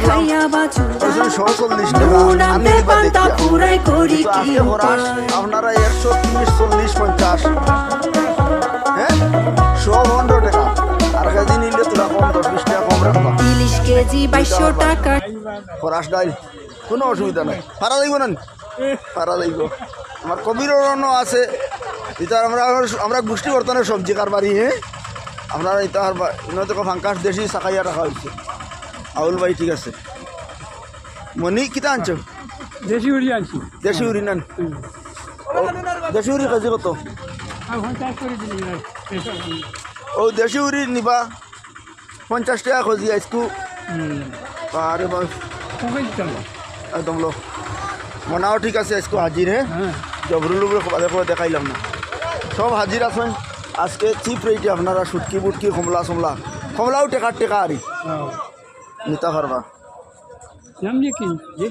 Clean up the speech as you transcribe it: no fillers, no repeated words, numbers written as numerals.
খাইয়া বাঁচু 140 টাকা আমি দিবা পান্তা দেখি পুরাই করি কি আপনারা 130 40 50 হ্যাঁ 100 টাকা আর কেজি নিলে তোরা কম 10 টাকা কম রাখবা ইলিশ কেজি 2200 টাকা ফরাস ডাইল কোনো অসুবিধা নাই পারা লাগবে না পারা লাগব আমার কবির অরণ্য আছে এটা আমরা গোষ্ঠী বর্তমানে সবজি কারবারি হ্যাঁ আপনারা এটা ইনতে ফাঙ্কাস দেশি সাকাইয়া রাখা হয়েছে আউল ভাই ঠিক আছে মনি কিতা আনছো দেশি উড়ি আনছি দেশি উড়ি নান দেশি উড়ি কাজে কত ও দেশি উড়ি নিবা 50 টাকা খোঁজি আজকু আরে বাস একদম লো মনাও ঠিক আছে আজকু হাজির হ্যাঁ জবরুল উপরে দেখাইলাম না সব হাজির আছেন আজকে চিপ রেটে আপনারা সুটকি বুটকি কমলাও টেকা আরি নিতে পারবা নাম কি জি